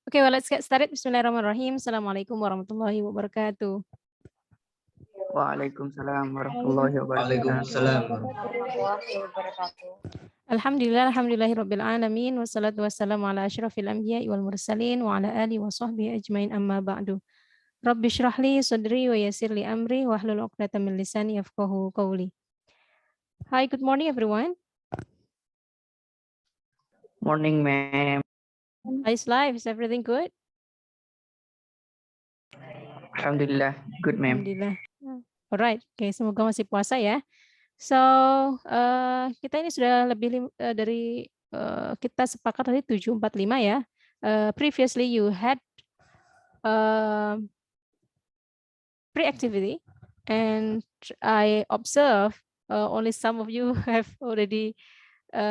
Okay, well, let's get started. Bismillahirrahmanirrahim. Assalamualaikum warahmatullahi wabarakatuh. Waalaikumsalam warahmatullahi wabarakatuh. Waalaikumsalam. Alhamdulillah, alhamdulillahirabbil alamin wassalatu wassalamu ala asyrafil anbiya'i wal mursalin wa ala alihi wa sahbihi ajmain amma ba'du. Rabbi shrah li sadri wa yassir li amri wahlul 'uqdatam min lisani yafqahu qawli. Hi, good morning everyone. Morning, ma'am. How's life? Is everything good? Alhamdulillah, good, ma'am. Alhamdulillah. Alright, okay, semoga masih puasa ya. So, kita ini sudah lebih dari kita sepakat tadi 745 ya. Previously you had pre-activity and I observe only some of you have already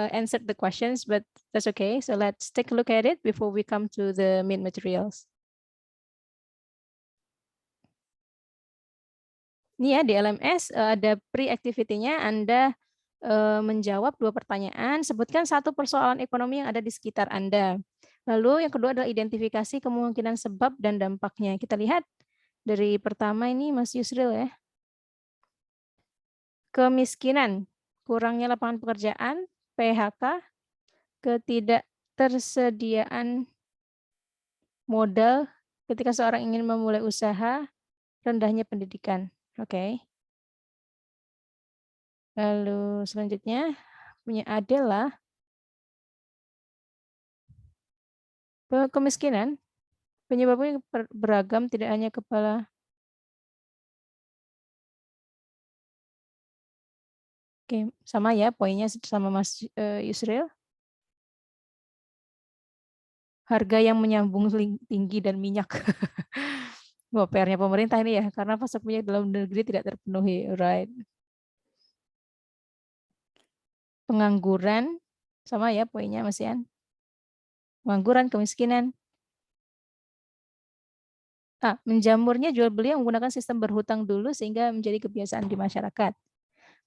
answered the questions, but that's okay. So let's take a look at it before we come to the main materials. Ini ya di LMS ada pre-activity-nya, Anda menjawab 2 pertanyaan, sebutkan 1 persoalan ekonomi yang ada di sekitar Anda. Lalu yang kedua adalah identifikasi kemungkinan sebab dan dampaknya. Kita lihat dari pertama ini Mas Yusril ya. Kemiskinan, kurangnya lapangan pekerjaan, PHK, ketidaktersediaan modal ketika seorang ingin memulai usaha, rendahnya pendidikan. Oke. Lalu selanjutnya punya adalah kemiskinan, penyebabnya beragam, tidak hanya kepala. Oke, sama ya poinnya sama Mas Yusril. Harga yang menyambung tinggi dan minyak. Wah, PR-nya pemerintah ini ya, karena pasok minyak dalam negeri tidak terpenuhi, right? Pengangguran, sama ya poinnya Mas Ian. Pengangguran, kemiskinan. Menjamurnya jual beli yang menggunakan sistem berhutang dulu sehingga menjadi kebiasaan di masyarakat.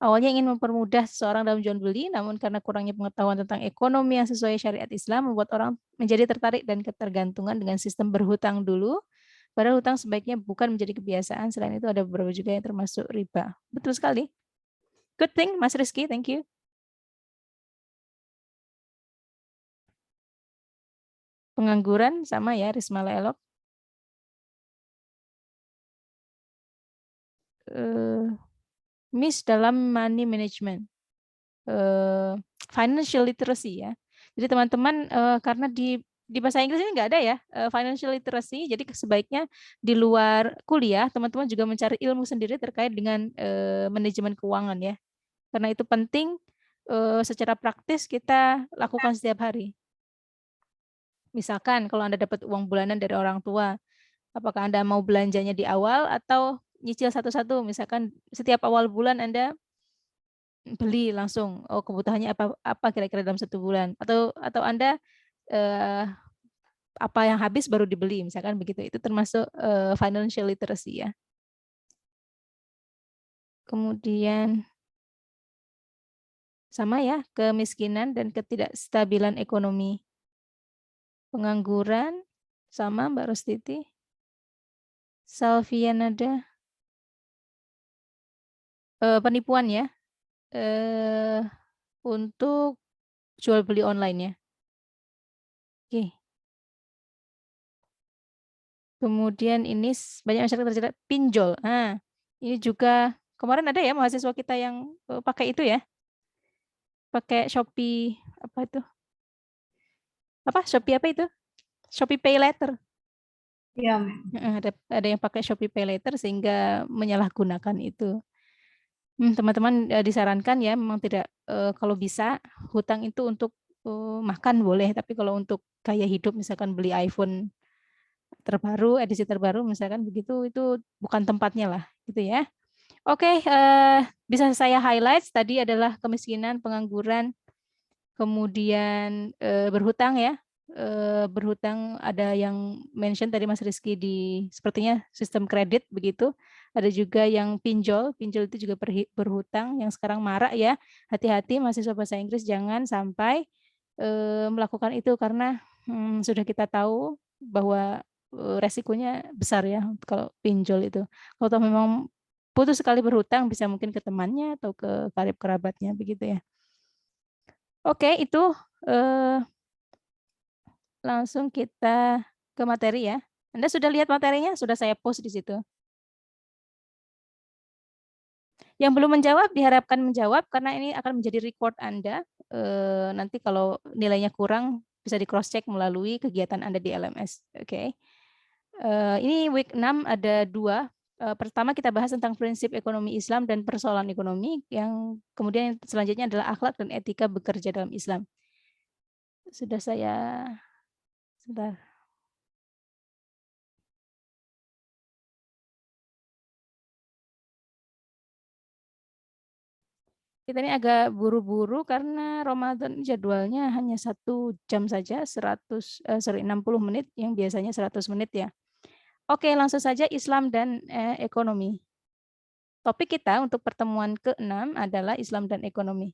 Awalnya ingin mempermudah seseorang dalam jual beli, namun karena kurangnya pengetahuan tentang ekonomi yang sesuai syariat Islam membuat orang menjadi tertarik dan ketergantungan dengan sistem berhutang dulu. Padahal hutang sebaiknya bukan menjadi kebiasaan. Selain itu ada beberapa juga yang termasuk riba. Betul sekali. Good thing, Mas Rizky. Thank you. Pengangguran sama ya, Rismala Elok. Miss dalam money management. Financial literacy ya. Jadi teman-teman karena di bahasa Inggris ini nggak ada ya financial literacy, jadi sebaiknya di luar kuliah teman-teman juga mencari ilmu sendiri terkait dengan manajemen keuangan ya, karena itu penting secara praktis kita lakukan setiap hari. Misalkan kalau Anda dapat uang bulanan dari orang tua, apakah Anda mau belanjanya di awal atau nyicil satu-satu, misalkan setiap awal bulan Anda beli langsung, oh kebutuhannya apa kira-kira dalam 1 bulan, atau Anda apa yang habis baru dibeli, misalkan begitu. Itu termasuk financial literacy ya. Kemudian sama ya, kemiskinan dan ketidakstabilan ekonomi. Pengangguran sama Mbak Rostiti. Salvianada. Penipuan ya. Untuk jual beli online ya. Oke. Kemudian ini banyak masyarakat terjerat pinjol. Ini juga kemarin ada ya mahasiswa kita yang pakai itu ya. Pakai Shopee apa itu? Shopee apa itu? Shopee Pay Later. Iya, ada yang pakai Shopee Pay Later sehingga menyalahgunakan itu. Teman-teman disarankan ya memang tidak kalau bisa hutang itu untuk makan boleh, tapi kalau untuk gaya hidup misalkan beli iPhone terbaru, edisi terbaru misalkan begitu, itu bukan tempatnya lah gitu ya. Oke, bisa saya highlight tadi adalah kemiskinan, pengangguran, kemudian berhutang ya. Berhutang ada yang mention tadi Mas Rizky di sepertinya sistem kredit begitu. Ada juga yang pinjol itu juga berhutang yang sekarang marak ya. Hati-hati mahasiswa bahasa Inggris jangan sampai melakukan itu karena sudah kita tahu bahwa resikonya besar ya kalau pinjol itu. Kalau toh memang putus sekali berhutang bisa mungkin ke temannya atau ke karib kerabatnya begitu ya. Oke, itu langsung kita ke materi ya. Anda sudah lihat materinya? Sudah saya post di situ. Yang belum menjawab diharapkan menjawab karena ini akan menjadi record Anda. Nanti kalau nilainya kurang bisa di cross check melalui kegiatan Anda di LMS. Oke. Ini week 6 ada 2. Pertama kita bahas tentang prinsip ekonomi Islam dan persoalan ekonomi, yang kemudian selanjutnya adalah akhlak dan etika bekerja dalam Islam. Sudah saya sebentar. Kita ini agak buru-buru karena Ramadan jadwalnya hanya 1 jam saja, 60 menit yang biasanya 100 menit ya. Oke, langsung saja Islam dan ekonomi. Topik kita untuk pertemuan ke-6 adalah Islam dan ekonomi.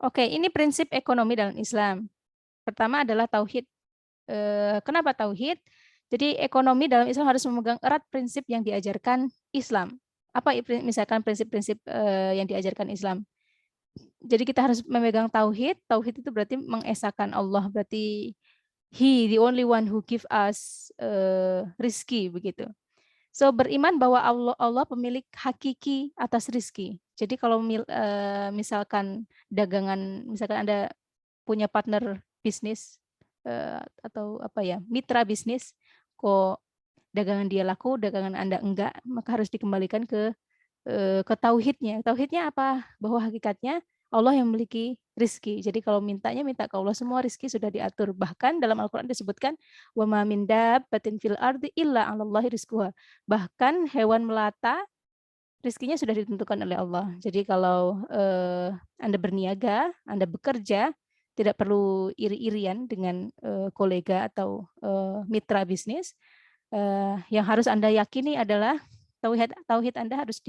Oke, ini prinsip ekonomi dalam Islam. Pertama adalah tauhid. Kenapa tauhid? Jadi ekonomi dalam Islam harus memegang erat prinsip yang diajarkan Islam. Apa misalkan prinsip-prinsip yang diajarkan Islam? Jadi kita harus memegang tauhid. Tauhid itu berarti mengesahkan Allah, berarti He, the only one who give us rizki begitu. So beriman bahwa Allah pemilik hakiki atas rizki. Jadi kalau misalkan dagangan, misalkan Anda punya partner bisnis atau apa ya, mitra bisnis, kok dagangan dia laku, dagangan Anda enggak, maka harus dikembalikan ke tauhidnya. Tauhidnya apa? Bahwa hakikatnya Allah yang memiliki rizki. Jadi kalau mintanya minta ke Allah, semua rizki sudah diatur. Bahkan dalam Al-Quran disebutkan wa ma min dabbatin fil ardi illa 'alallahi rizquha. Bahkan hewan melata rizkinya sudah ditentukan oleh Allah. Jadi kalau Anda berniaga, Anda bekerja, tidak perlu iri-irian dengan kolega atau mitra bisnis. Yang harus Anda yakini adalah tauhid Anda harus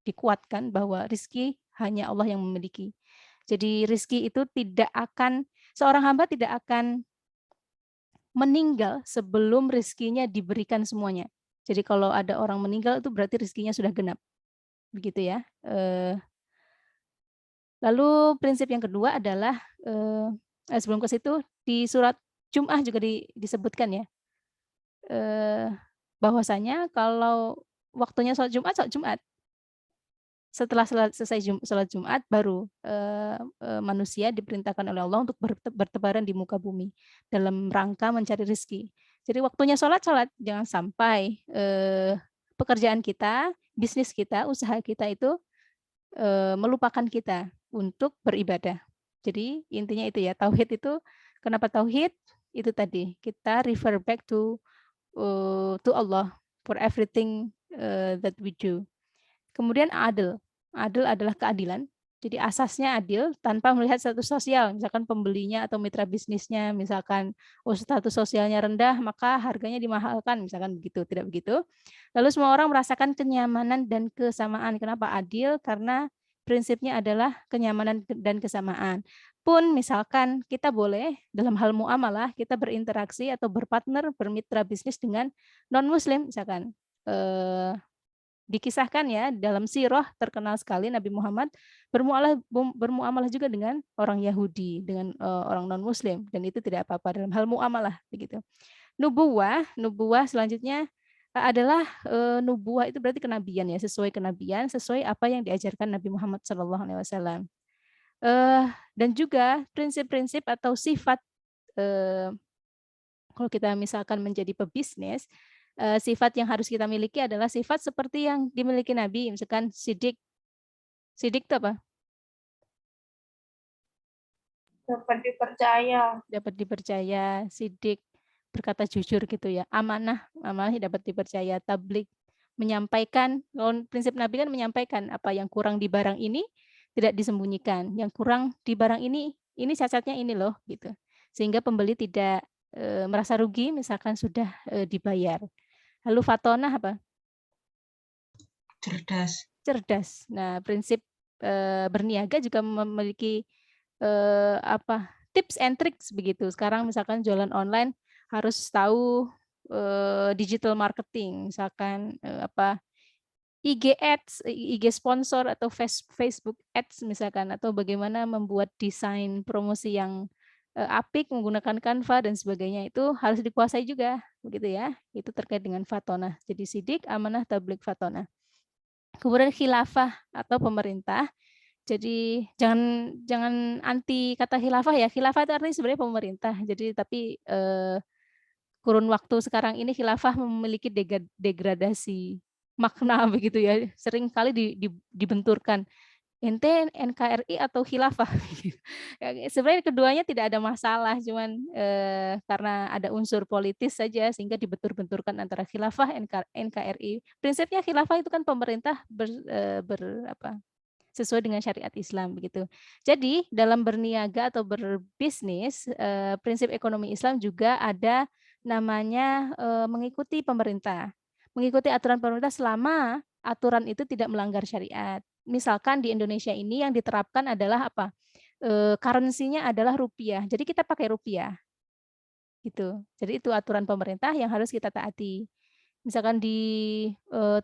dikuatkan bahwa rizki hanya Allah yang memiliki. Jadi rizki itu seorang hamba tidak akan meninggal sebelum rizkinya diberikan semuanya. Jadi kalau ada orang meninggal itu berarti rizkinya sudah genap. Begitu ya. Lalu prinsip yang kedua adalah sebelum ke situ di surat Jum'ah juga disebutkan ya, bahwasanya kalau waktunya sholat Jumat, setelah selesai sholat Jumat baru manusia diperintahkan oleh Allah untuk bertebaran di muka bumi dalam rangka mencari rezeki. Jadi waktunya sholat, jangan sampai pekerjaan kita, bisnis kita, usaha kita itu melupakan kita untuk beribadah. Jadi intinya itu ya, tauhid itu, kenapa tauhid? Itu tadi, kita refer back to Allah for everything that we do. Kemudian adil. Adil adalah keadilan. Jadi asasnya adil tanpa melihat status sosial, misalkan pembelinya atau mitra bisnisnya, misalkan status sosialnya rendah, maka harganya dimahalkan, misalkan begitu, tidak begitu. Lalu semua orang merasakan kenyamanan dan kesamaan. Kenapa adil? Karena prinsipnya adalah kenyamanan dan kesamaan. Pun misalkan kita boleh dalam hal muamalah, kita berinteraksi atau berpartner, bermitra bisnis dengan non-muslim, misalkan dikisahkan ya dalam sirah terkenal sekali Nabi Muhammad bermuamalah juga dengan orang Yahudi, dengan orang non Muslim, dan itu tidak apa-apa dalam hal muamalah begitu. Nubuwah selanjutnya adalah nubuwah itu berarti kenabian ya, sesuai kenabian, sesuai apa yang diajarkan Nabi Muhammad SAW. Dan juga prinsip-prinsip atau sifat kalau kita misalkan menjadi pebisnis, sifat yang harus kita miliki adalah sifat seperti yang dimiliki Nabi, misalkan sidik. Sidik itu apa? Dapat dipercaya. Dapat dipercaya, sidik, berkata jujur gitu ya. Amanah dapat dipercaya. Tablik, menyampaikan, prinsip Nabi kan menyampaikan apa yang kurang di barang ini tidak disembunyikan. Yang kurang di barang ini cacatnya ini loh gitu. Sehingga pembeli tidak merasa rugi misalkan sudah dibayar. Lalu fatonah apa? Cerdas. Cerdas. Nah, prinsip berniaga juga memiliki tips and tricks begitu. Sekarang misalkan jualan online harus tahu digital marketing, misalkan IG ads, IG sponsor atau Facebook ads misalkan, atau bagaimana membuat desain promosi yang apik menggunakan Canva dan sebagainya, itu harus dikuasai juga begitu ya. Itu terkait dengan fatonah. Jadi sidik, amanah, tabligh, fatonah. Kemudian khilafah atau pemerintah. Jadi jangan anti kata khilafah ya. Khilafah itu artinya sebenarnya pemerintah. Jadi tapi kurun waktu sekarang ini khilafah memiliki degradasi makna begitu ya. Sering kali dibenturkan. Ente NKRI atau khilafah. Sebenarnya keduanya tidak ada masalah, cuman karena ada unsur politis saja sehingga dibentur-benturkan antara khilafah NKRI. Prinsipnya khilafah itu kan pemerintah sesuai dengan syariat Islam begitu. Jadi dalam berniaga atau berbisnis, prinsip ekonomi Islam juga ada namanya mengikuti pemerintah. Mengikuti aturan pemerintah selama aturan itu tidak melanggar syariat. Misalkan di Indonesia ini yang diterapkan adalah apa? Currency-nya adalah rupiah. Jadi kita pakai rupiah. Gitu. Jadi itu aturan pemerintah yang harus kita taati. Misalkan di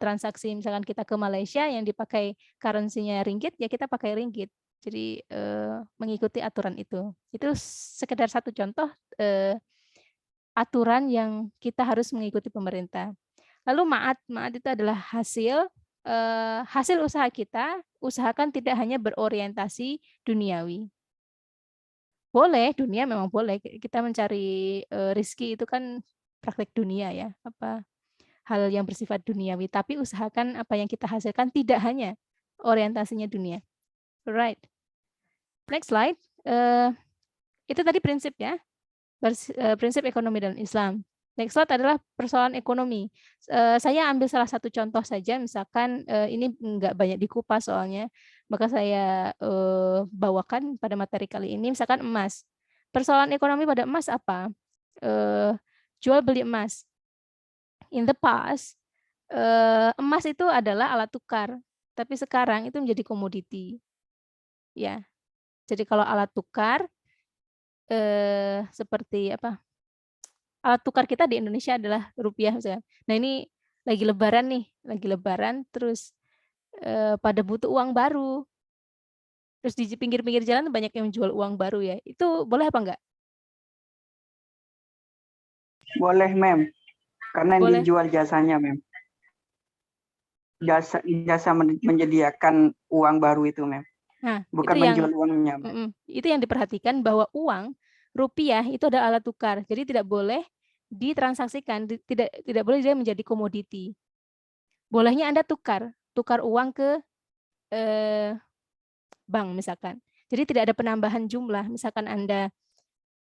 transaksi, misalkan kita ke Malaysia yang dipakai currency-nya ringgit, ya kita pakai ringgit. Jadi mengikuti aturan itu. Itu sekedar satu contoh aturan yang kita harus mengikuti pemerintah. Lalu ma'ad itu adalah hasil usaha kita, usahakan tidak hanya berorientasi duniawi. Boleh, dunia memang boleh. Kita mencari rezeki itu kan praktek dunia ya, hal yang bersifat duniawi. Tapi usahakan apa yang kita hasilkan tidak hanya orientasinya dunia. Alright. Next slide. Itu tadi prinsip ya, prinsip ekonomi dalam Islam. Next slide adalah persoalan ekonomi. Saya ambil salah satu contoh saja, misalkan ini nggak banyak dikupas soalnya, maka saya bawakan pada materi kali ini, misalkan emas. Persoalan ekonomi pada emas apa? Jual beli emas. In the past, emas itu adalah alat tukar, tapi sekarang itu menjadi komoditi. Ya, jadi kalau alat tukar seperti apa? Alat tukar kita di Indonesia adalah rupiah misalnya. Nah ini lagi lebaran terus pada butuh uang baru. Terus di pinggir-pinggir jalan banyak yang menjual uang baru ya. Itu boleh apa enggak? Boleh, Mem. Karena yang Boleh. dijual jasanya, Mem. Jasa menyediakan uang baru itu, Mem. Nah, bukan itu menjual uangnya, Mem. Itu yang diperhatikan bahwa uang rupiah itu adalah alat tukar. Jadi tidak boleh ditransaksikan, tidak boleh dia menjadi komoditi. Bolehnya Anda tukar uang ke bank misalkan. Jadi tidak ada penambahan jumlah. Misalkan Anda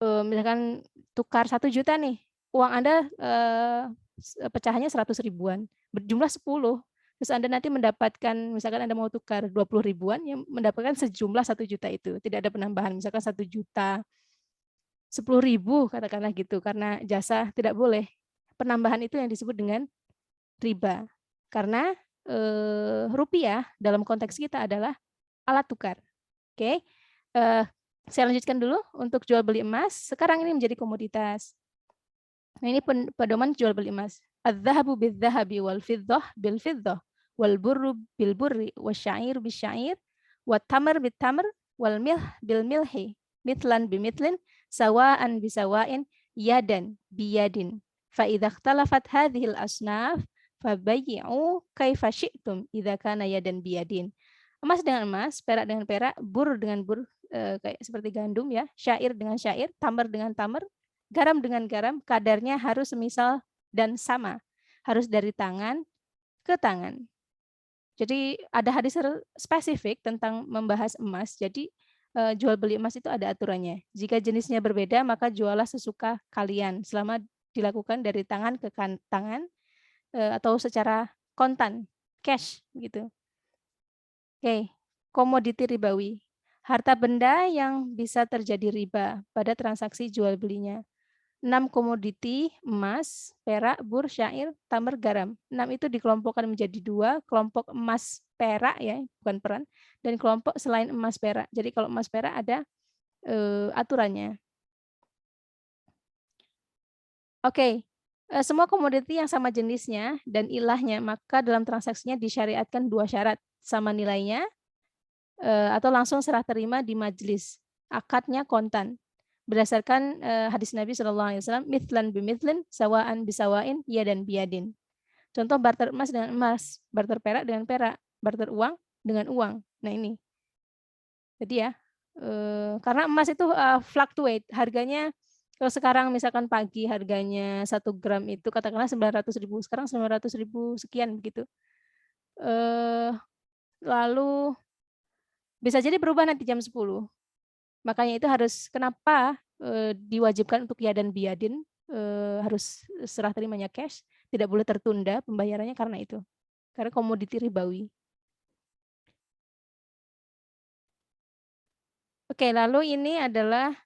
misalkan tukar 1 juta nih, uang Anda pecahannya 100 ribuan, berjumlah 10. Terus Anda nanti mendapatkan, misalkan Anda mau tukar 20 ribuan, yang mendapatkan sejumlah 1 juta itu. Tidak ada penambahan, misalkan 1 juta, 10.000 katakanlah gitu, karena jasa tidak boleh. Penambahan itu yang disebut dengan riba. Karena rupiah dalam konteks kita adalah alat tukar. Oke, saya lanjutkan dulu untuk jual beli emas. Sekarang ini menjadi komoditas. Nah ini pedoman jual beli emas. Adz-dzahabu bidz-dzahabi wal fiddah bil fiddah wal burru bil burri wasya'ir bisya'ir wat tamr bit tamr wal milh bil milhi mitlan bimitlin sawa'an bisawa'in yadan biyadin fa idza ikhtalafat hadhil asnaf fabayyi'u kaifa syi'tum idza kana yadan biyadin. Emas dengan emas, perak dengan perak, bur dengan bur, kayak seperti gandum ya, syair dengan syair, tamar dengan tamar, garam dengan garam, kadarnya harus semisal dan sama. Harus dari tangan ke tangan. Jadi ada hadis spesifik tentang membahas emas. Jadi jual beli emas itu ada aturannya. Jika jenisnya berbeda, maka jualah sesuka kalian selama dilakukan dari tangan ke tangan atau secara kontan, cash gitu. Oke, komoditi ribawi. Harta benda yang bisa terjadi riba pada transaksi jual belinya. 6 komoditi, emas, perak, bur, syair, tamr, garam. 6 itu dikelompokkan menjadi 2, kelompok emas perak ya, bukan peran, dan kelompok selain emas perak. Jadi kalau emas perak ada aturannya. Oke, semua komoditi yang sama jenisnya dan ilahnya, maka dalam transaksinya disyariatkan 2 syarat, sama nilainya atau langsung serah terima di majelis. Akadnya kontan. Berdasarkan hadis Nabi SAW, mithlan bimithlin, sawaan bisawain, yadan biyadin. Contoh barter emas dengan emas, barter perak dengan perak, barter uang dengan uang. Nah ini. Jadi ya, karena emas itu fluctuate, harganya kalau sekarang misalkan pagi harganya 1 gram itu katakanlah 900.000, sekarang 900.000 sekian begitu. Lalu bisa jadi berubah nanti jam 10. Makanya itu harus kenapa diwajibkan untuk yadan biyadin, harus serah terimanya cash, tidak boleh tertunda pembayarannya karena itu. Karena komoditi ribawi. Oke, lalu ini adalah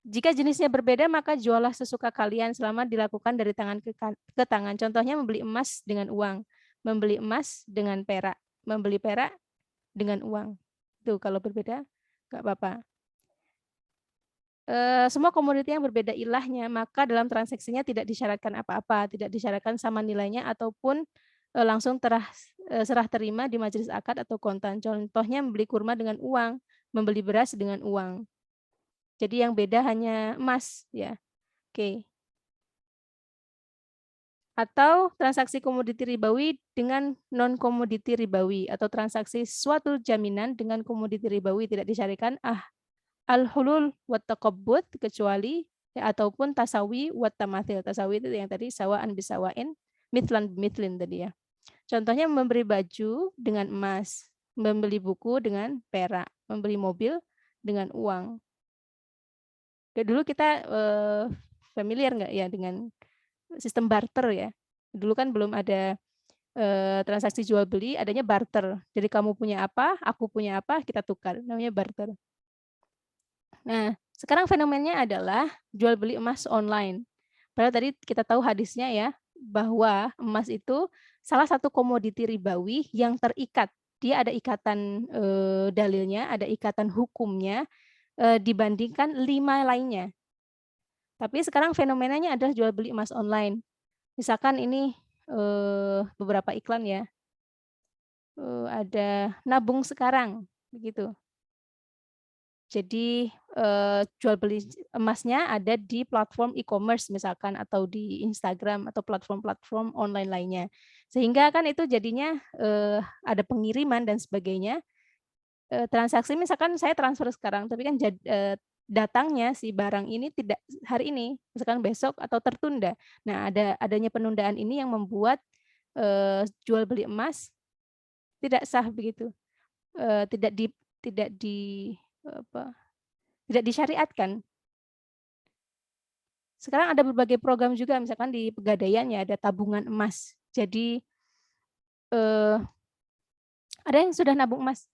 jika jenisnya berbeda maka jualah sesuka kalian selama dilakukan dari tangan ke tangan. Contohnya membeli emas dengan uang, membeli emas dengan perak, membeli perak dengan uang. Itu kalau berbeda nggak apa-apa. Semua komoditi yang berbeda ilahnya, maka dalam transaksinya tidak disyaratkan apa-apa, tidak disyaratkan sama nilainya ataupun langsung serah terima di majelis akad atau kontan. Contohnya membeli kurma dengan uang, membeli beras dengan uang. Jadi yang beda hanya emas, ya. Oke. Atau transaksi komoditi ribawi dengan non komoditi ribawi atau transaksi suatu jaminan dengan komoditi ribawi tidak disyariatkan al-hulul wat taqabbud kecuali ataupun tasawi wat tamathil. Tasawi itu yang tadi sawaan bisawain, mithlan bimithlin tadi ya. Contohnya memberi baju dengan emas, membeli buku dengan perak, membeli mobil dengan uang. Dulu kita familiar nggak ya dengan sistem barter ya? Dulu kan belum ada transaksi jual beli, adanya barter. Jadi kamu punya apa, aku punya apa, kita tukar. Namanya barter. Nah, sekarang fenomenanya adalah jual beli emas online. Padahal tadi kita tahu hadisnya ya, bahwa emas itu salah satu komoditi ribawi yang terikat. Dia ada ikatan dalilnya, ada ikatan hukumnya dibandingkan 5 lainnya. Tapi sekarang fenomenanya adalah jual beli emas online. Misalkan ini beberapa iklan ya, ada nabung sekarang, begitu. Jadi jual beli emasnya ada di platform e-commerce misalkan atau di Instagram atau platform-platform online lainnya. Sehingga kan itu jadinya ada pengiriman dan sebagainya. Transaksi misalkan saya transfer sekarang, tapi kan datangnya si barang ini tidak hari ini, misalkan besok atau tertunda. Nah, adanya penundaan ini yang membuat jual beli emas tidak sah begitu, tidak disyariatkan. Sekarang ada berbagai program juga, misalkan di Pegadaian ya ada tabungan emas. Jadi ada yang sudah nabung emas?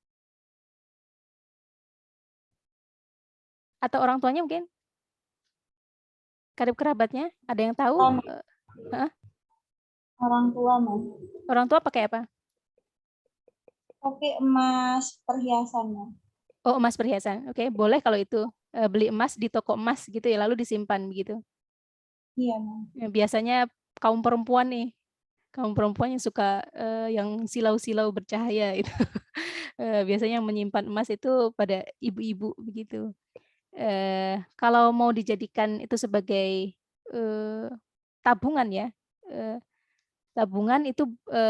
Atau orang tuanya mungkin? Karib kerabatnya? Ada yang tahu? Orang tua, Mam. Orang tua pakai apa? Pakai emas perhiasannya. Oh, emas perhiasan. Oke, boleh kalau itu beli emas di toko emas gitu ya, lalu disimpan begitu. Iya, Mam. Biasanya kaum perempuan nih, kaum perempuan yang suka yang silau-silau bercahaya itu. Biasanya yang menyimpan emas itu pada ibu-ibu begitu. Kalau mau dijadikan itu sebagai tabungan ya, tabungan itu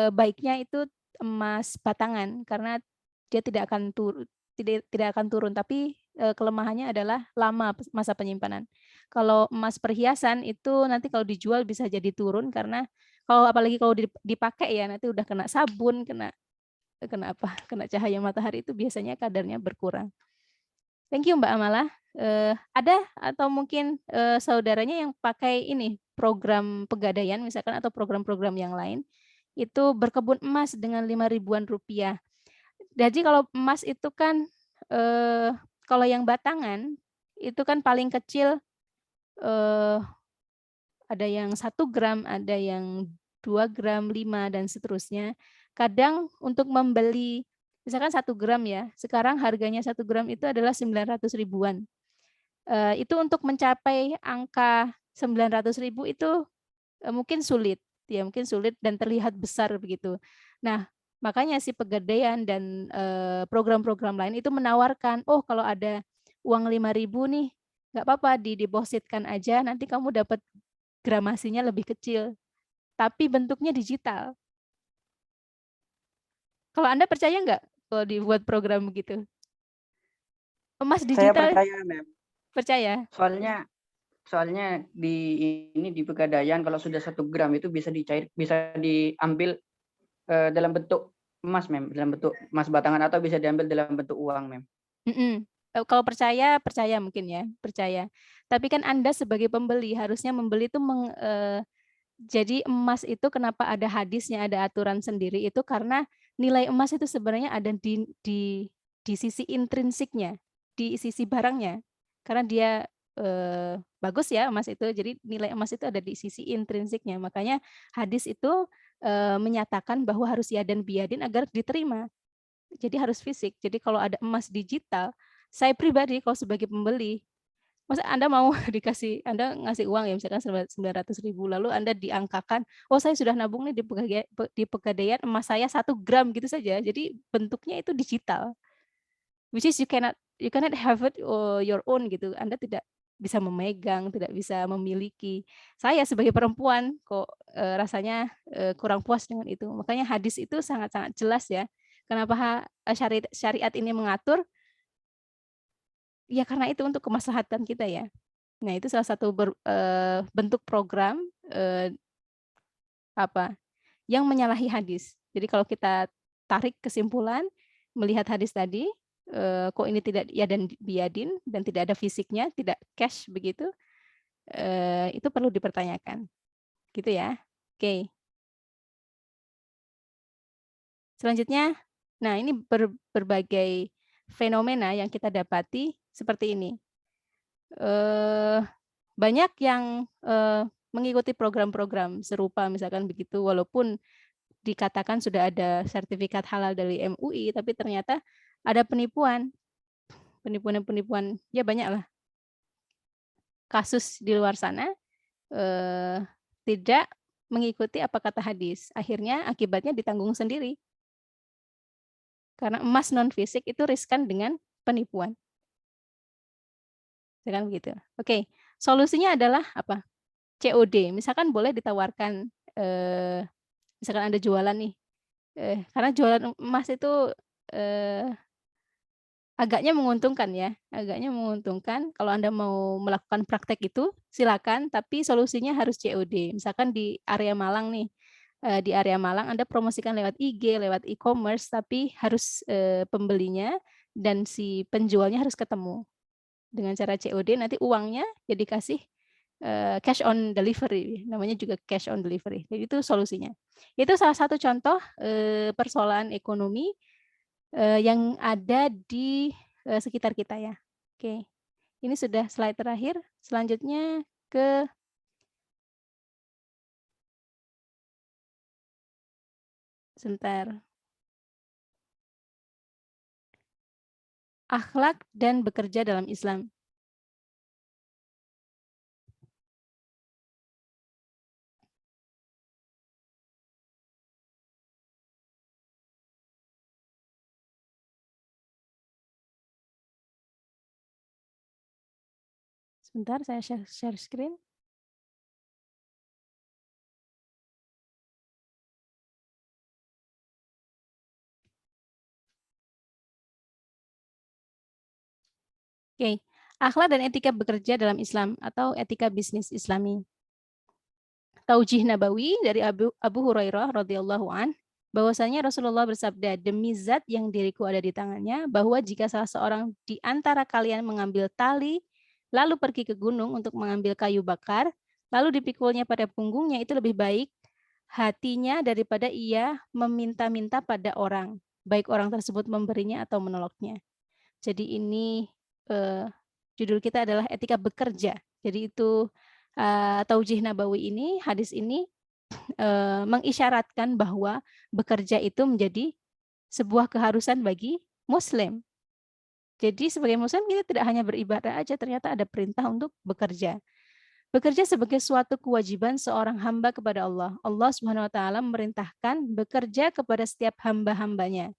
baiknya itu emas batangan karena dia tidak akan turun, tapi kelemahannya adalah lama masa penyimpanan. Kalau emas perhiasan itu nanti kalau dijual bisa jadi turun karena apalagi kalau dipakai ya nanti udah kena sabun, kena cahaya matahari itu biasanya kadarnya berkurang. Thank you Mbak Amala. Ada atau mungkin saudaranya yang pakai ini program Pegadaian misalkan atau program-program yang lain itu berkebun emas dengan 5.000-an rupiah. Jadi kalau emas itu kan kalau yang batangan itu kan paling kecil ada yang 1 gram, ada yang 2 gram, 5 dan seterusnya. Kadang untuk membeli misalkan 1 gram ya, sekarang harganya 1 gram itu adalah 900 ribuan. Itu untuk mencapai angka 900.000 itu mungkin sulit, ya mungkin sulit dan terlihat besar begitu. Nah, makanya si Pegadaian dan program-program lain itu menawarkan, oh kalau ada uang 5.000 nih, nggak apa-apa didepositkan aja, nanti kamu dapat gramasinya lebih kecil, tapi bentuknya digital. Kalau Anda percaya nggak kalau dibuat program begitu? Emas Saya digital percaya, Mem. percaya? Soalnya di Pegadaian kalau sudah 1 gram itu bisa diambil dalam bentuk emas, Mem, dalam bentuk emas batangan atau bisa diambil dalam bentuk uang, Mem. Kalau percaya mungkin ya, percaya. Tapi kan Anda sebagai pembeli harusnya membeli itu jadi emas itu kenapa ada hadisnya, ada aturan sendiri itu karena nilai emas itu sebenarnya ada di sisi intrinsiknya, di sisi barangnya. Karena dia bagus ya emas itu, jadi nilai emas itu ada di sisi intrinsiknya. Makanya hadis itu menyatakan bahwa harus yadan biyadin agar diterima. Jadi harus fisik. Jadi kalau ada emas digital, saya pribadi kalau sebagai pembeli, masa Anda mau Anda ngasih uang ya misalkan 900.000 lalu Anda diangkakan, oh saya sudah nabung nih di Pegadaian emas saya 1 gram gitu saja. Jadi bentuknya itu digital. Which is you cannot have it your own gitu. Anda tidak bisa memegang, tidak bisa memiliki. Saya sebagai perempuan kok rasanya kurang puas dengan itu. Makanya hadis itu sangat-sangat jelas ya. Kenapa syariat ini mengatur? Ya karena itu untuk kemaslahatan kita ya. Nah itu salah satu bentuk program yang menyalahi hadis. Jadi kalau kita tarik kesimpulan melihat hadis tadi, kok ini tidak yadan biyadin dan tidak ada fisiknya, tidak cash begitu, itu perlu dipertanyakan. Gitu ya. Oke. Selanjutnya, nah ini berbagai fenomena yang kita dapati seperti ini. Banyak yang mengikuti program-program serupa misalkan begitu, walaupun dikatakan sudah ada sertifikat halal dari MUI, tapi ternyata ada penipuan, ya banyaklah kasus di luar sana tidak mengikuti apa kata hadis. Akhirnya akibatnya ditanggung sendiri. Karena emas non fisik itu riskan dengan penipuan. Misalkan begitu. Oke, solusinya adalah apa? COD. Misalkan boleh ditawarkan, misalkan Anda jualan nih, karena jualan emas itu agaknya menguntungkan ya, agaknya menguntungkan. Kalau Anda mau melakukan praktek itu silakan, tapi solusinya harus COD. Misalkan di area Malang nih, di area Malang Anda promosikan lewat IG, lewat e-commerce, tapi harus pembelinya dan si penjualnya harus ketemu. Dengan cara COD nanti uangnya ya dikasih cash on delivery, namanya juga cash on delivery. Jadi itu solusinya. Itu salah satu contoh persoalan ekonomi yang ada di sekitar kita ya. Oke, ini sudah slide terakhir. Selanjutnya ke sebentar. Akhlak dan bekerja dalam Islam. Sebentar, saya share screen. Oke, akhlak dan etika bekerja dalam Islam atau etika bisnis Islami. Taujih Nabawi dari Abu Hurairah radhiyallahu an, bahwasanya Rasulullah bersabda, demi zat yang diriku ada di tangannya, bahwa jika salah seorang di antara kalian mengambil tali, lalu pergi ke gunung untuk mengambil kayu bakar, lalu dipikulnya pada punggungnya, itu lebih baik hatinya daripada ia meminta-minta pada orang, baik orang tersebut memberinya atau menolaknya. Jadi ini judul kita adalah etika bekerja. Jadi itu Taujih Nabawi ini, hadis ini mengisyaratkan bahwa bekerja itu menjadi sebuah keharusan bagi Muslim. Jadi sebagai Muslim kita tidak hanya beribadah aja, ternyata ada perintah untuk bekerja. Bekerja sebagai suatu kewajiban seorang hamba kepada Allah. Allah Subhanahu wa taala memerintahkan bekerja kepada setiap hamba-hambanya.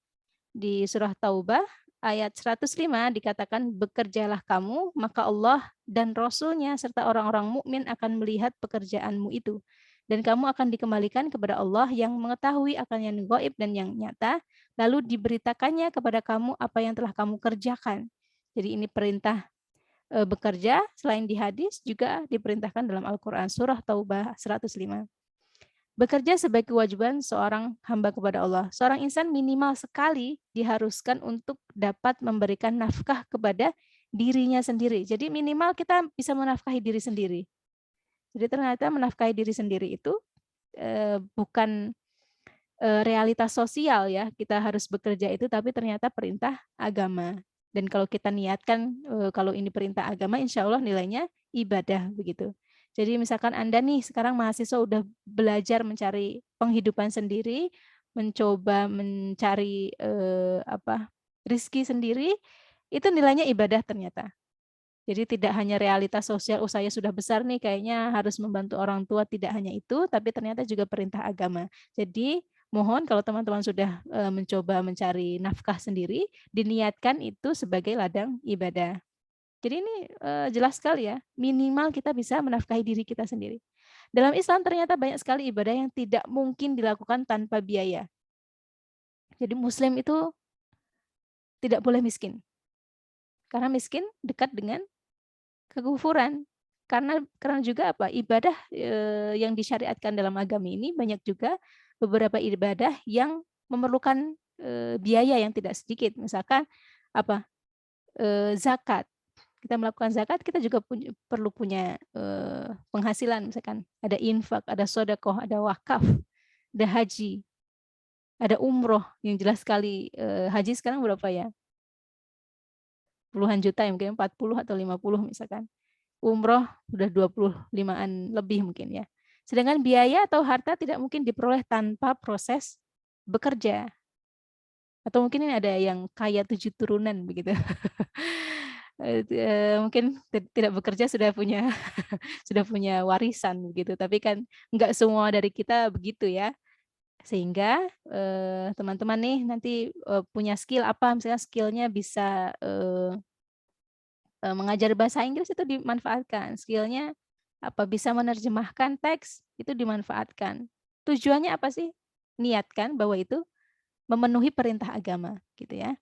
Di surah Taubah ayat 105 dikatakan, bekerjalah kamu, maka Allah dan Rasul-Nya serta orang-orang mukmin akan melihat pekerjaanmu itu. Dan kamu akan dikembalikan kepada Allah yang mengetahui akan yang gaib dan yang nyata, lalu diberitakannya kepada kamu apa yang telah kamu kerjakan. Jadi ini perintah bekerja selain di hadis juga diperintahkan dalam Al-Quran, surah Taubah 105. Bekerja sebagai kewajiban seorang hamba kepada Allah. Seorang insan minimal sekali diharuskan untuk dapat memberikan nafkah kepada dirinya sendiri. Jadi minimal kita bisa menafkahi diri sendiri. Jadi ternyata menafkahi diri sendiri itu bukan realitas sosial ya, kita harus bekerja itu, tapi ternyata perintah agama. Dan kalau kita niatkan kalau ini perintah agama, insya Allah nilainya ibadah begitu. Jadi misalkan Anda nih sekarang mahasiswa udah belajar mencari penghidupan sendiri, mencoba mencari rezeki sendiri, itu nilainya ibadah ternyata. Jadi tidak hanya realitas sosial, saya sudah besar nih kayaknya harus membantu orang tua, tidak hanya itu, tapi ternyata juga perintah agama. Jadi mohon kalau teman-teman sudah mencoba mencari nafkah sendiri, diniatkan itu sebagai ladang ibadah. Jadi ini jelas sekali ya, minimal kita bisa menafkahi diri kita sendiri. Dalam Islam ternyata banyak sekali ibadah yang tidak mungkin dilakukan tanpa biaya. Jadi Muslim itu tidak boleh miskin. Karena miskin dekat dengan kekufuran. Karena juga apa? Ibadah yang disyariatkan dalam agama ini banyak juga beberapa ibadah yang memerlukan biaya yang tidak sedikit. Misalkan apa? Zakat. Kita melakukan zakat, kita juga perlu punya penghasilan. Misalkan ada infak, ada sedekah, ada wakaf, ada haji, ada umroh. Yang jelas sekali haji sekarang berapa ya? Puluhan juta ya, mungkin 40 atau 50 misalkan. Umroh sudah 25-an lebih mungkin ya. Sedangkan biaya atau harta tidak mungkin diperoleh tanpa proses bekerja. Atau mungkin ini ada yang kaya 7 turunan begitu. Mungkin tidak bekerja sudah punya sudah punya warisan begitu. Tapi kan enggak semua dari kita begitu ya. Sehingga teman-teman nih nanti punya skill apa, misalnya skillnya bisa mengajar bahasa Inggris, itu dimanfaatkan. Skillnya apa, bisa menerjemahkan teks, itu dimanfaatkan. Tujuannya apa sih? Niatkan bahwa itu memenuhi perintah agama, gitu ya.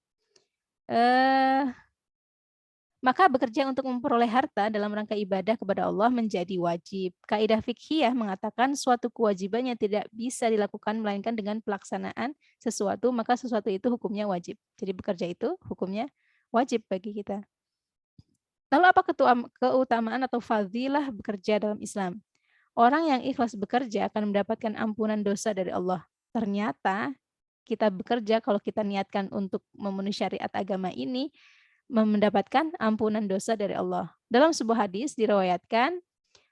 Maka bekerja untuk memperoleh harta dalam rangka ibadah kepada Allah menjadi wajib. Kaidah fiqhiyah mengatakan suatu kewajiban yang tidak bisa dilakukan melainkan dengan pelaksanaan sesuatu, maka sesuatu itu hukumnya wajib. Jadi bekerja itu hukumnya wajib bagi kita. Lalu apa keutamaan atau fadilah bekerja dalam Islam? Orang yang ikhlas bekerja akan mendapatkan ampunan dosa dari Allah. Ternyata kita bekerja kalau kita niatkan untuk memenuhi syariat agama ini, mendapatkan ampunan dosa dari Allah. Dalam sebuah hadis diriwayatkan,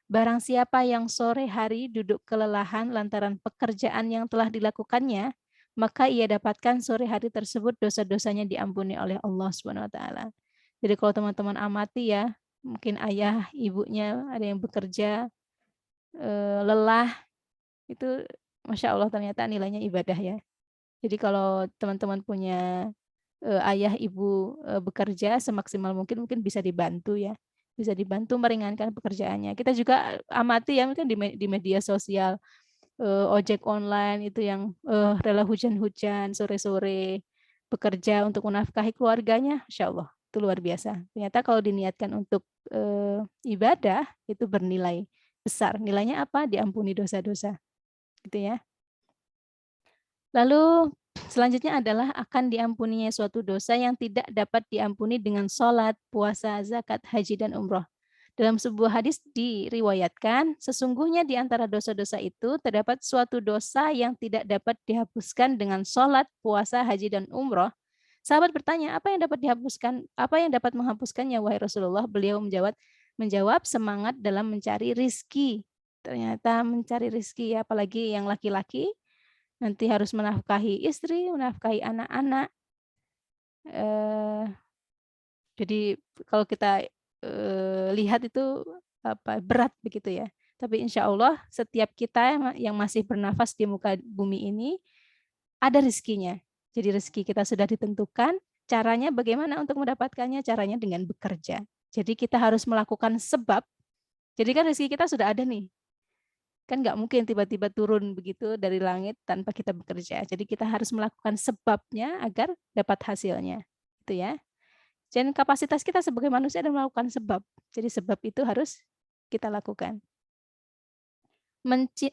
barang siapa yang sore hari duduk kelelahan lantaran pekerjaan yang telah dilakukannya, maka ia dapatkan sore hari tersebut dosa-dosanya diampuni oleh Allah SWT. Jadi kalau teman-teman amati ya, mungkin ayah, ibunya ada yang bekerja, lelah, itu Masya Allah ternyata nilainya ibadah ya. Jadi kalau teman-teman punya ayah, ibu bekerja semaksimal mungkin bisa dibantu ya. Bisa dibantu meringankan pekerjaannya. Kita juga amati ya, mungkin di media sosial, ojek online itu yang rela hujan-hujan, sore-sore, bekerja untuk menafkahi keluarganya, Masya Allah. Itu luar biasa. Ternyata kalau diniatkan untuk ibadah itu bernilai besar. Nilainya apa? Diampuni dosa-dosa. Gitu ya. Lalu selanjutnya adalah akan diampuninya suatu dosa yang tidak dapat diampuni dengan sholat, puasa, zakat, haji, dan umroh. Dalam sebuah hadis diriwayatkan, sesungguhnya di antara dosa-dosa itu terdapat suatu dosa yang tidak dapat dihapuskan dengan sholat, puasa, haji, dan umroh. Sahabat bertanya, apa yang dapat dihapuskan? Apa yang dapat menghapuskannya, wahai Rasulullah? Beliau menjawab, menjawab, semangat dalam mencari rizki. Ternyata mencari rizki, ya, apalagi yang laki-laki, nanti harus menafkahi istri, menafkahi anak-anak. Jadi kalau kita lihat itu berat begitu ya. Tapi insya Allah setiap kita yang masih bernafas di muka bumi ini ada rezekinya. Jadi rezeki kita sudah ditentukan. Caranya bagaimana untuk mendapatkannya? Caranya dengan bekerja. Jadi kita harus melakukan sebab. Jadi kan rezeki kita sudah ada nih. Kan nggak mungkin tiba-tiba turun begitu dari langit tanpa kita bekerja. Jadi kita harus melakukan sebabnya agar dapat hasilnya. Itu ya. Dan kapasitas kita sebagai manusia adalah melakukan sebab. Jadi sebab itu harus kita lakukan.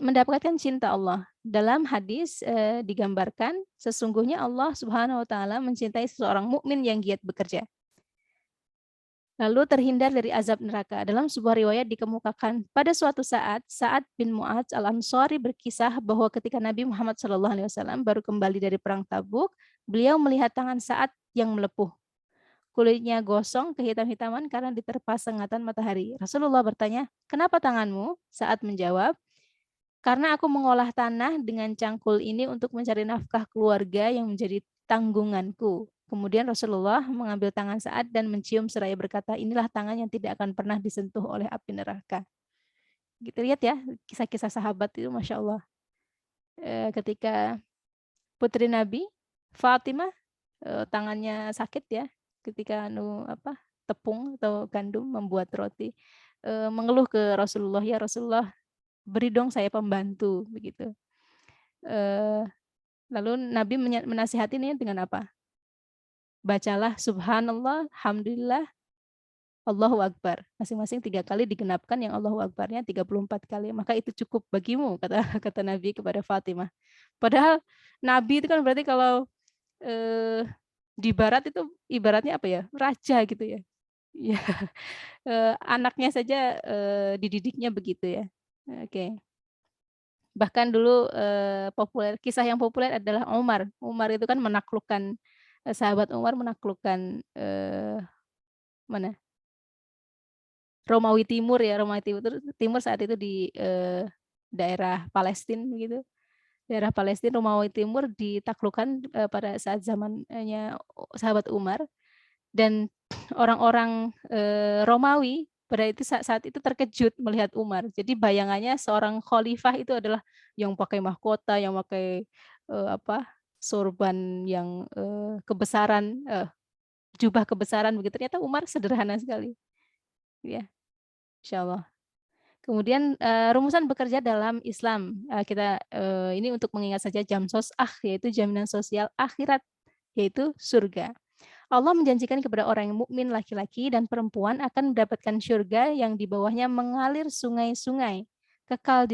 Mendapatkan cinta Allah. Dalam hadis digambarkan sesungguhnya Allah Subhanahu wa taala mencintai seseorang mukmin yang giat bekerja. Lalu terhindar dari azab neraka. Dalam sebuah riwayat dikemukakan pada suatu saat Sa'ad bin Mu'adz Al-Ansari berkisah bahwa ketika Nabi Muhammad SAW baru kembali dari perang Tabuk, beliau melihat tangan Sa'ad yang melepuh. Kulitnya gosong kehitam-hitaman karena diterpa sengatan matahari. Rasulullah bertanya, "Kenapa tanganmu?" Sa'ad menjawab, "Karena aku mengolah tanah dengan cangkul ini untuk mencari nafkah keluarga yang menjadi tanggunganku." Kemudian Rasulullah mengambil tangan Sa'ad dan mencium seraya berkata, "Inilah tangan yang tidak akan pernah disentuh oleh api neraka." Kita lihat ya, kisah-kisah sahabat itu Masya Allah. Ketika putri Nabi, Fatimah, tangannya sakit ya, ketika tepung atau gandum membuat roti, mengeluh ke Rasulullah, "Ya Rasulullah, beri dong saya pembantu," begitu. Lalu Nabi menasihatinya dengan apa? Bacalah subhanallah, alhamdulillah, Allahu Akbar. Masing-masing 3 kali digenapkan, yang Allahu Akbarnya 34 kali. Maka itu cukup bagimu, kata kata Nabi kepada Fatimah. Padahal Nabi itu kan berarti kalau di barat itu ibaratnya apa ya? Raja gitu ya. Ya, anaknya saja dididiknya begitu ya. Oke. Bahkan dulu kisah yang populer adalah Umar. Umar itu kan menaklukkan sahabat Umar menaklukkan mana? Romawi Timur ya, Romawi Timur saat itu di daerah Palestina begitu. Daerah Palestina, Romawi Timur ditaklukkan pada saat zamannya sahabat Umar, dan orang-orang Romawi pada itu saat itu terkejut melihat Umar. Jadi bayangannya seorang khalifah itu adalah yang pakai mahkota, yang pakai sorban yang kebesaran, jubah kebesaran begitu. Ternyata Umar sederhana sekali. Ya, insyaallah. Kemudian rumusan bekerja dalam Islam, kita ini untuk mengingat saja jamsos yaitu jaminan sosial akhirat, yaitu surga. Allah menjanjikan kepada orang yang mukmin laki-laki dan perempuan akan mendapatkan surga yang di bawahnya mengalir sungai-sungai, kekal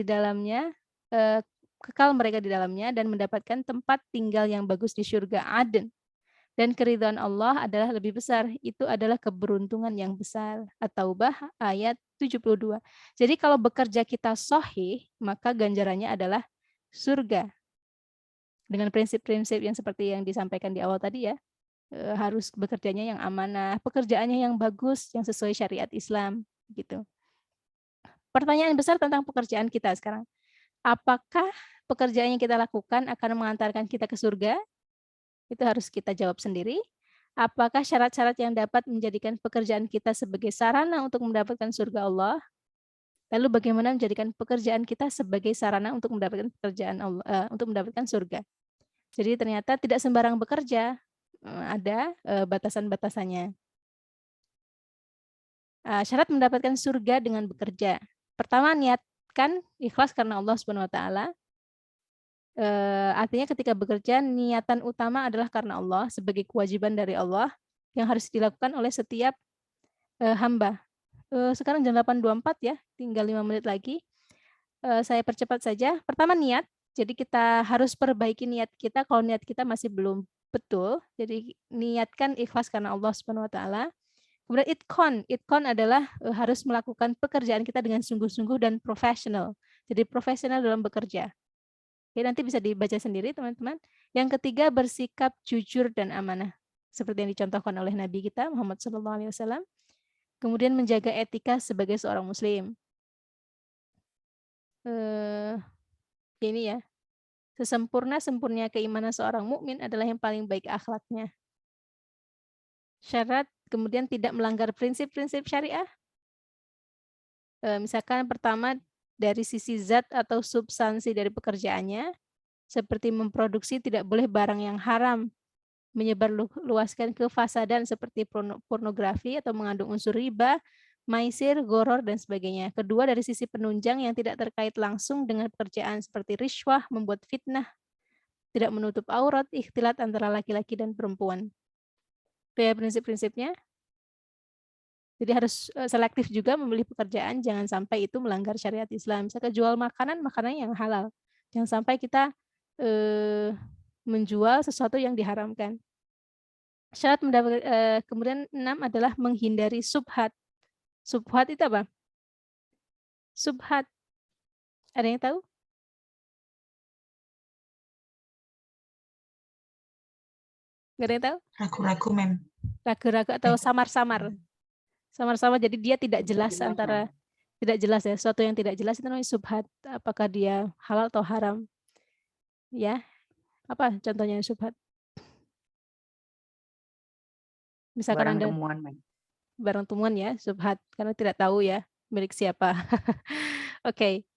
mereka di dalamnya dan mendapatkan tempat tinggal yang bagus di surga Aden. Dan keridhaan Allah adalah lebih besar. Itu adalah keberuntungan yang besar. At-Taubah ayat 72. Jadi kalau bekerja kita sahih, maka ganjarannya adalah surga. Dengan prinsip-prinsip yang seperti yang disampaikan di awal tadi ya, harus bekerjanya yang amanah, pekerjaannya yang bagus, yang sesuai syariat Islam, gitu. Pertanyaan besar tentang pekerjaan kita sekarang. Apakah pekerjaan yang kita lakukan akan mengantarkan kita ke surga? Itu harus kita jawab sendiri. Apakah syarat-syarat yang dapat menjadikan pekerjaan kita sebagai sarana untuk mendapatkan surga Allah? Lalu bagaimana menjadikan pekerjaan kita sebagai sarana untuk mendapatkan pekerjaan Allah, untuk mendapatkan surga? Jadi ternyata tidak sembarang bekerja, ada batasan-batasannya. Syarat mendapatkan surga dengan bekerja. Pertama, niatkan ikhlas karena Allah Subhanahu wa taala. Artinya ketika bekerja, niatan utama adalah karena Allah, sebagai kewajiban dari Allah yang harus dilakukan oleh setiap hamba. Sekarang jam 8.24 ya, tinggal 5 menit lagi. Saya percepat saja. Pertama, niat. Jadi kita harus perbaiki niat kita kalau niat kita masih belum betul. Jadi niatkan ikhlas karena Allah Subhanahu wa taala. Kemudian itkon adalah harus melakukan pekerjaan kita dengan sungguh-sungguh dan profesional. Jadi profesional dalam bekerja. Oke, nanti bisa dibaca sendiri teman-teman. Yang ketiga, bersikap jujur dan amanah. Seperti yang dicontohkan oleh Nabi kita Muhammad SAW. Kemudian menjaga etika sebagai seorang muslim. Ini ya, sesempurna-sempurna keimanan seorang mukmin adalah yang paling baik akhlaknya. Syarat kemudian tidak melanggar prinsip-prinsip syariah. Misalkan pertama dari sisi zat atau substansi dari pekerjaannya, seperti memproduksi tidak boleh barang yang haram, menyebarluaskan kefasadan seperti pornografi atau mengandung unsur riba, maisir, goror, dan sebagainya. Kedua, dari sisi penunjang yang tidak terkait langsung dengan pekerjaan seperti riswah, membuat fitnah, tidak menutup aurat, ikhtilat antara laki-laki dan perempuan. Itu ya prinsip-prinsipnya. Jadi harus selektif juga memilih pekerjaan, jangan sampai itu melanggar syariat Islam. Misalkan jual makanan yang halal. Jangan sampai kita menjual sesuatu yang diharamkan. Syarat kemudian 6 adalah menghindari subhat. Subhat itu apa? Subhat. Ada yang tahu? Nggak ada yang tahu? Ragu-ragu, Mem. Ragu-ragu atau samar-samar. Samar-samar, jadi dia tidak jelas antara, tidak jelas ya, sesuatu yang tidak jelas itu namanya subhat. Apakah dia halal atau haram? Ya, apa contohnya subhat? Misalkan Barang Anda temuan, Mem. barang temuan ya, subhat, karena tidak tahu ya milik siapa. Oke.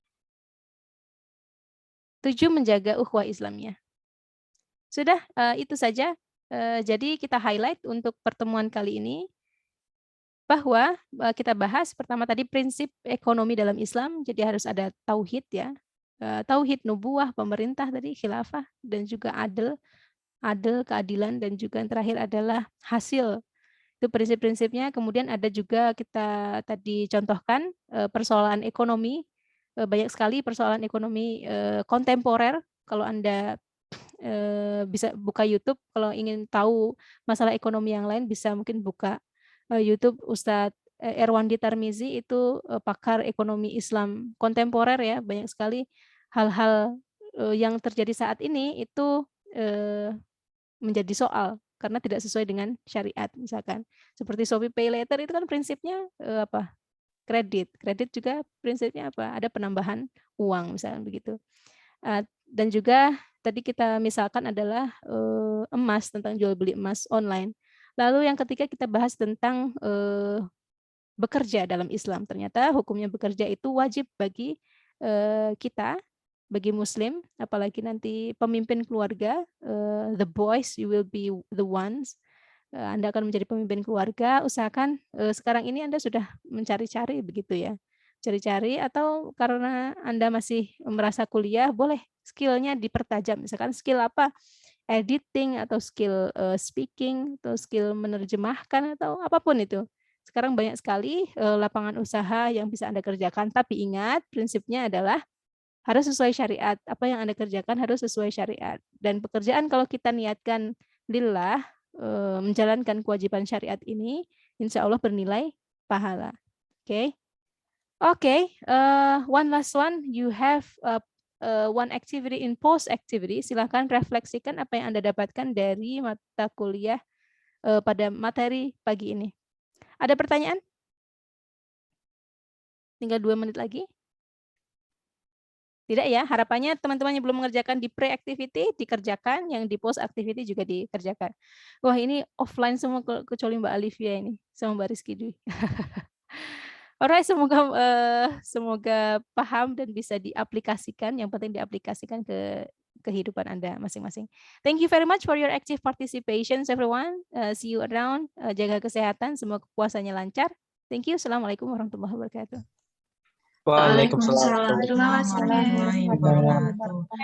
7, menjaga ukhuwah Islamnya. Sudah, itu saja. Jadi kita highlight untuk pertemuan kali ini bahwa kita bahas pertama tadi prinsip ekonomi dalam Islam, jadi harus ada tauhid ya. Tauhid nubuwah, pemerintah tadi, khilafah, dan juga adil, keadilan, dan juga yang terakhir adalah hasil. Itu prinsip-prinsipnya. Kemudian ada juga kita tadi contohkan persoalan ekonomi, banyak sekali persoalan ekonomi kontemporer. Kalau Anda bisa buka YouTube, kalau ingin tahu masalah ekonomi yang lain bisa mungkin buka YouTube Ustadz Erwandi Tarmizi, itu pakar ekonomi Islam kontemporer ya, banyak sekali hal-hal yang terjadi saat ini itu menjadi soal karena tidak sesuai dengan syariat. Misalkan seperti Shopee Pay Later itu kan prinsipnya apa? Kredit juga prinsipnya apa? Ada penambahan uang misalnya begitu. Dan juga tadi kita misalkan adalah emas, tentang jual beli emas online. Lalu yang ketiga kita bahas tentang bekerja dalam Islam. Ternyata hukumnya bekerja itu wajib bagi kita, bagi Muslim, apalagi nanti pemimpin keluarga, the boys, you will be the ones. Anda akan menjadi pemimpin keluarga. Usahakan sekarang ini Anda sudah mencari-cari begitu ya, cari-cari, atau karena Anda masih merasa kuliah, boleh skill-nya dipertajam. Misalkan skill apa? Editing atau skill speaking atau skill menerjemahkan atau apapun itu. Sekarang banyak sekali lapangan usaha yang bisa Anda kerjakan, tapi ingat prinsipnya adalah harus sesuai syariat. Apa yang Anda kerjakan harus sesuai syariat. Dan pekerjaan kalau kita niatkan lillah, menjalankan kewajiban syariat ini, insya Allah bernilai pahala. Oke. One last one, you have one activity in post activity. Silakan refleksikan apa yang Anda dapatkan dari mata kuliah pada materi pagi ini. Ada pertanyaan? Tinggal 2 menit lagi. Tidak ya, harapannya teman-teman yang belum mengerjakan di pre-activity dikerjakan, yang di post-activity juga dikerjakan. Wah, ini offline semua kecuali Mbak Alivia ini, sama Mbak Rizky Dwi. Alright, semoga paham dan bisa diaplikasikan, yang penting diaplikasikan ke kehidupan Anda masing-masing. Thank you very much for your active participation, everyone. See you around, jaga kesehatan, semoga puasanya lancar. Thank you, Assalamualaikum warahmatullahi wabarakatuh. Waalaikumsalam. Waalaikumsalam warahmatullahi wabarakatuh.